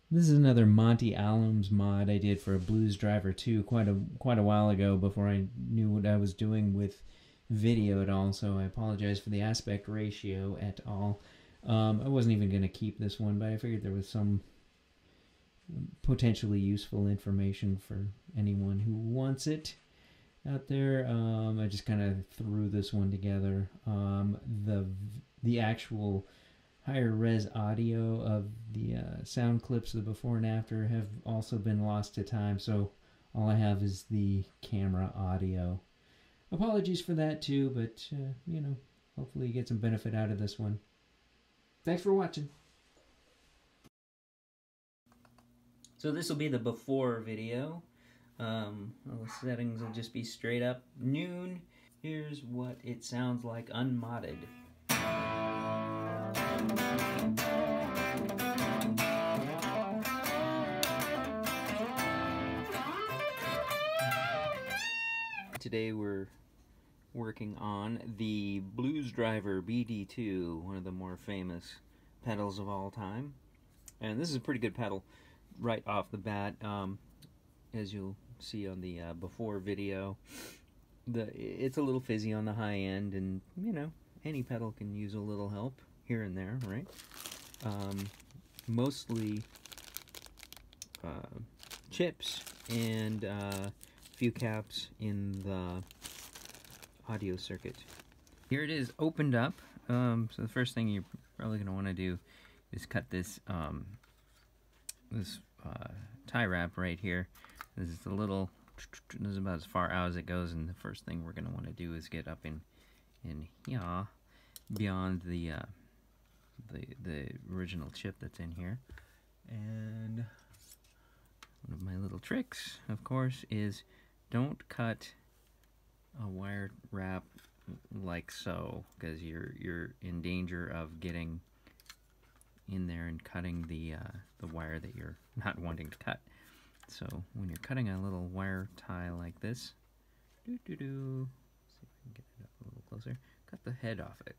This is another Monty Allums mod I did for a Blues Driver 2 quite a while ago before I knew what I was doing with video at all, so I apologize for the aspect ratio at all. I wasn't even going to keep this one, but I figured there was some potentially useful information for anyone who wants it out there. I just kind of threw this one together. The actual higher res audio of the sound clips of the before and after have also been lost to time, so all I have is the camera audio. Apologies for that too, but you know, hopefully you get some benefit out of this one. Thanks for watching. So this will be the before video. The settings will just be straight up noon. Here's what it sounds like unmodded. Today we're working on the Blues Driver BD2, one of the more famous pedals of all time. And this is a pretty good pedal right off the bat. As you'll see on the before video, it's a little fizzy on the high end, and you know, any pedal can use a little help here and there, right? Mostly chips and a few caps in the audio circuit. Here it is opened up. So the first thing you're probably going to want to do is cut this tie wrap right here. This is this is about as far out as it goes, and the first thing we're going to want to do is get up in here beyond the original chip that's in here. And one of my little tricks, of course, is don't cut a wire wrap like so, because you're in danger of getting in there and cutting the wire that you're not wanting to cut. So when you're cutting a little wire tie like this, see if I can get it up a little closer. Cut the head off it.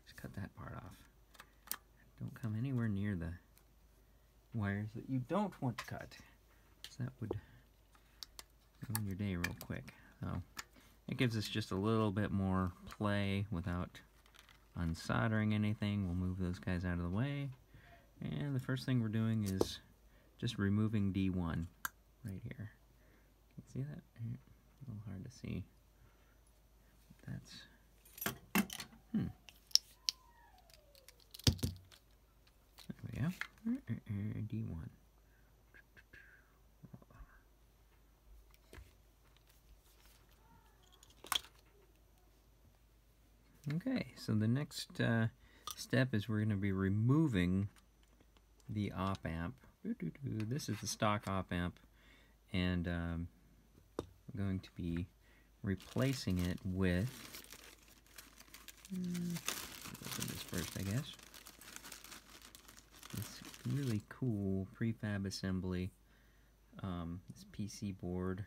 Just cut that part off. Don't come anywhere near the wires that you don't want to cut, so that would ruin your day real quick. So it gives us just a little bit more play without unsoldering anything. We'll move those guys out of the way, and the first thing we're doing is just removing D1 right here. Can you see that? A little hard to see. That's there we go. D1. Okay, so the next step is we're going to be removing the op amp. This is the stock op amp, and we're going to be replacing it with, open this first, I guess, this really cool prefab assembly, this PC board.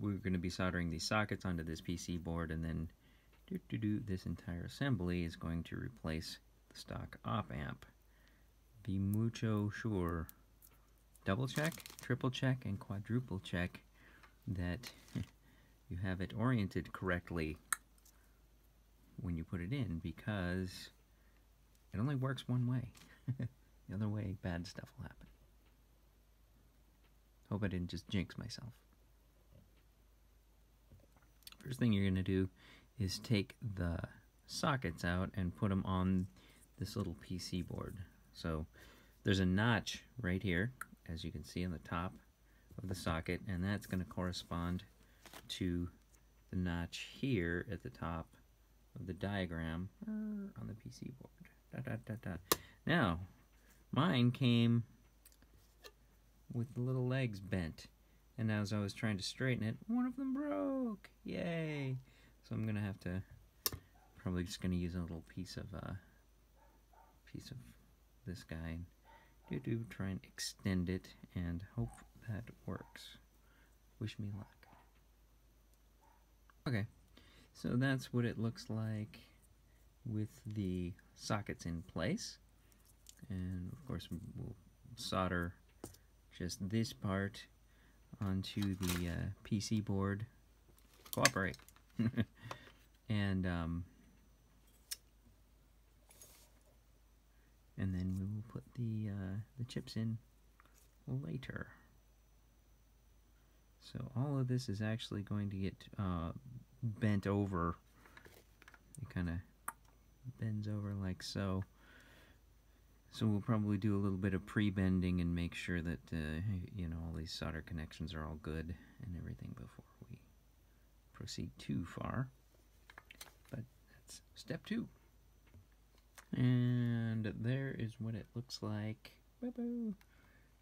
We're going to be soldering these sockets onto this PC board, and then this entire assembly is going to replace the stock op amp. Be mucho sure. Double check, triple check, and quadruple check that you have it oriented correctly when you put it in, because it only works one way. The other way, bad stuff will happen. Hope I didn't just jinx myself. First thing you're going to do is take the sockets out and put them on this little PC board. So there's a notch right here, as you can see on the top of the socket, and that's going to correspond to the notch here at the top of the diagram on the PC board. Now, mine came with the little legs bent, and as I was trying to straighten it, one of them broke. Yay! So I'm gonna have to probably just gonna use a little piece of this guy and try and extend it and hope that works. Wish me luck. Okay, so that's what it looks like with the sockets in place. And of course we'll solder just this part onto the PC board. Cooperate. And then we will put the chips in later. So all of this is actually going to get bent over. It kind of bends over like so. So we'll probably do a little bit of pre-bending and make sure that you know, all these solder connections are all good and everything before we proceed too far. But that's step 2. And there is what it looks like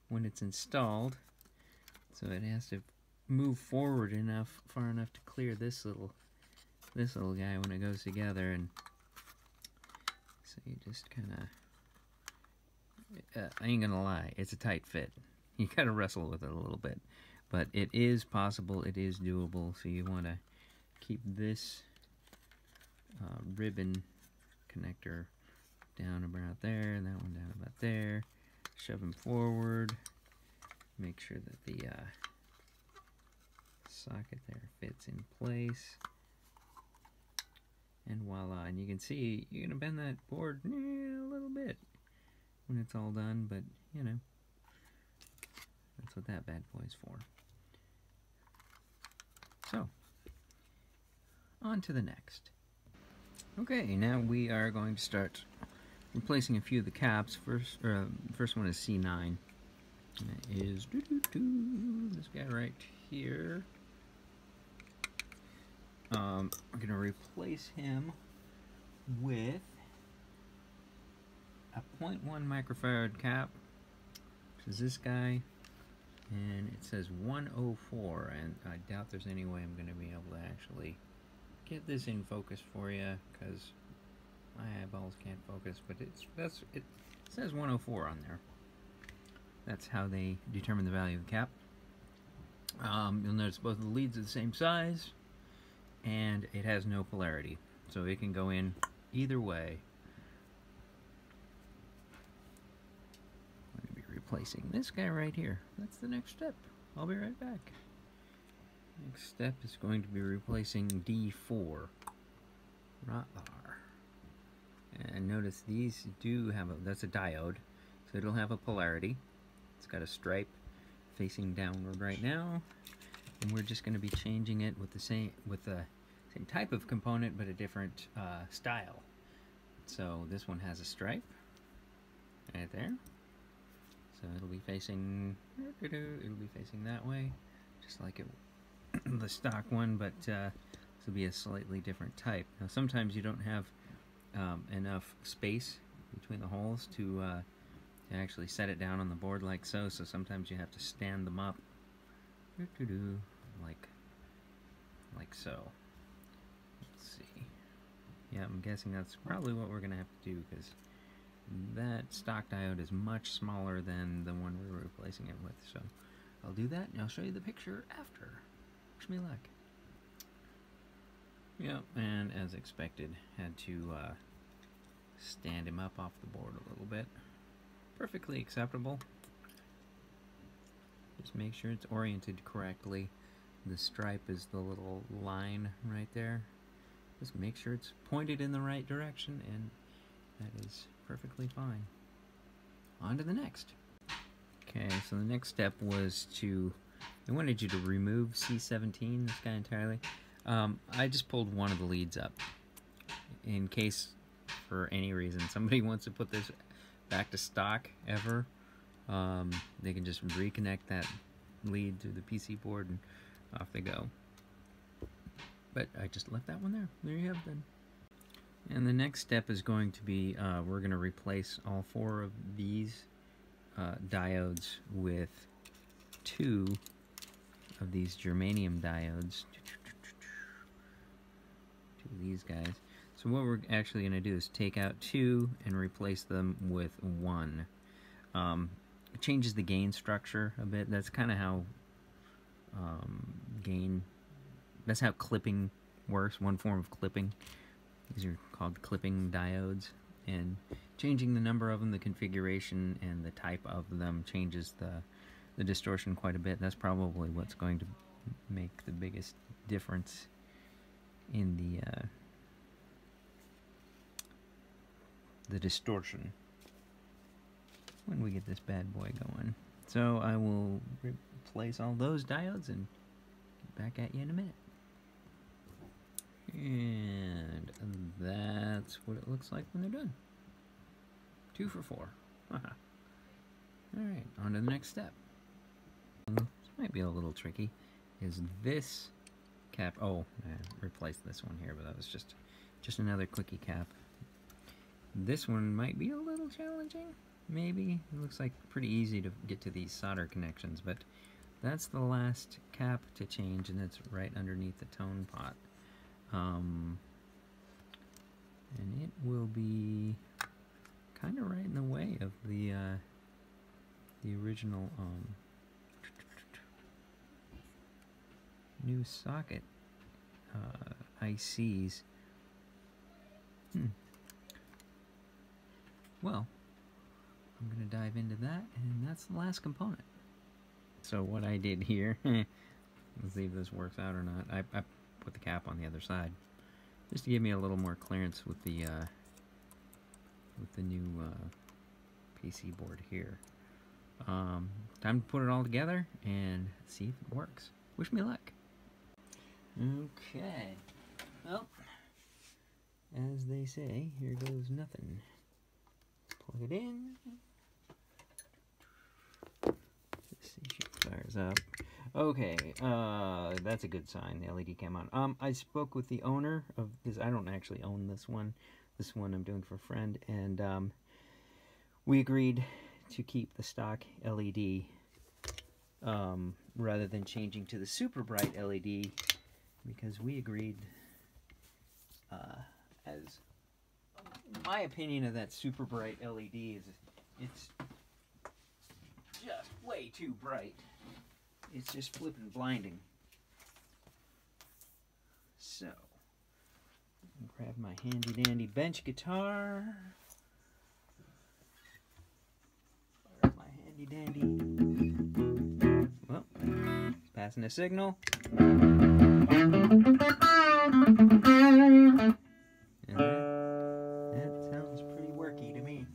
when it's installed. So it has to move forward enough, far enough to clear this little guy when it goes together. And so you just kind of, I ain't gonna lie, it's a tight fit. You gotta wrestle with it a little bit, but it is possible, it is doable. So you want to keep this ribbon connector down about there, and that one down about there. Shove them forward. Make sure that the socket there fits in place. And voila, and you can see you're going to bend that board a little bit when it's all done, but you know, that's what that bad boy's for. So, on to the next. Okay, now we are going to start replacing a few of the caps. First one is C9. And that is this guy right here. I'm going to replace him with a 0.1 microfarad cap, which is this guy, and it says 104, and I doubt there's any way I'm going to be able to actually get this in focus for you, because my eyeballs can't focus, but it says 104 on there. That's how they determine the value of the cap. You'll notice both of the leads are the same size, and it has no polarity, so it can go in either way. I'm going to be replacing this guy right here. That's the next step. I'll be right back. Next step is going to be replacing D4. Right there. And notice these do have that's a diode, so it'll have a polarity. It's got a stripe facing downward right now, and we're just going to be changing it with the same type of component but a different style. So this one has a stripe right there, so it'll be facing that way, just like the stock one, but this will be a slightly different type. Now sometimes you don't have enough space between the holes to actually set it down on the board like so, so sometimes you have to stand them up like so. Let's see. Yeah, I'm guessing that's probably what we're gonna have to do, because that stock diode is much smaller than the one we were replacing it with. So I'll do that and I'll show you the picture after. Wish me luck. Yep, and as expected, had to stand him up off the board a little bit. Perfectly acceptable. Just make sure it's oriented correctly. The stripe is the little line right there. Just make sure it's pointed in the right direction, and that is perfectly fine. On to the next. Okay, so the next step was I wanted you to remove C17, this guy entirely. I just pulled one of the leads up in case, for any reason, somebody wants to put this back to stock ever. They can just reconnect that lead to the PC board and off they go. But I just left that one there. There you have it then. And the next step is going to be, we're going to replace all 4 of these diodes with 2 of these germanium diodes. 2 of these guys. So what we're actually going to do is take out 2 and replace them with 1. It changes the gain structure a bit. That's kind of how that's how clipping works, one form of clipping. These are called clipping diodes, and changing the number of them, the configuration, and the type of them changes the distortion quite a bit. That's probably what's going to make the biggest difference in the distortion when we get this bad boy going. So I will replace all those diodes and get back at you in a minute. And that's what it looks like when they're done. 2 for 4. Alright, on to the next step. This might be a little tricky. Is this cap... Oh, I replaced this one here, but that was just another quickie cap. This one might be a little challenging, maybe. It looks like pretty easy to get to these solder connections, but that's the last cap to change, and it's right underneath the tone pot. And it will be kind of right in the way of the original new socket ICs. Well, I'm going to dive into that, and that's the last component. So what I did here, let's see if this works out or not. I put the cap on the other side, just to give me a little more clearance with the new PC board here. Time to put it all together and see if it works. Wish me luck. Okay. Well, as they say, here goes nothing. Plug it in. Let's see if it fires up. Okay, that's a good sign. The LED came on. I spoke with the owner of this. I don't actually own this one. This one I'm doing for a friend, and we agreed to keep the stock LED rather than changing to the super bright LED, because we agreed, as my opinion of that super bright LED is it's just way too bright. It's just flippin' blinding. So, grab my handy dandy bench guitar. Fire my handy dandy. Well, passing a signal. And that sounds pretty worky to me.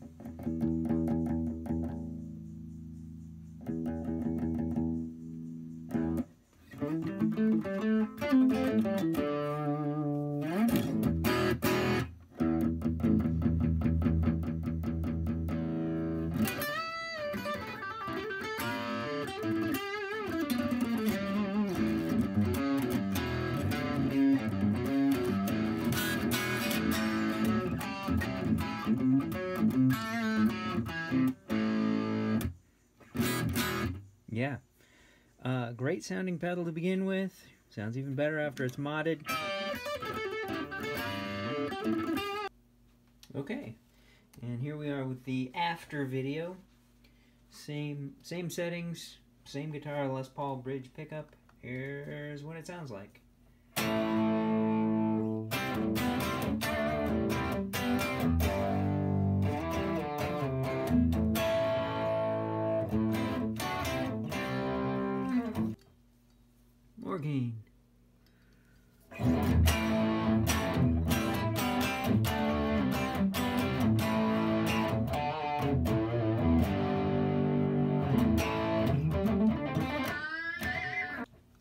Yeah, great sounding pedal to begin with. Sounds even better after it's modded. Okay, and here we are with the after video. Same settings, same guitar, Les Paul bridge pickup. Here's what it sounds like. More gain.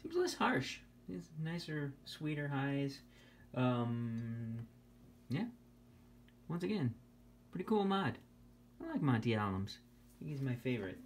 Seems less harsh. It's nicer, sweeter highs. Yeah. Once again, pretty cool mod. I like Monty Allums. I think he's my favorite.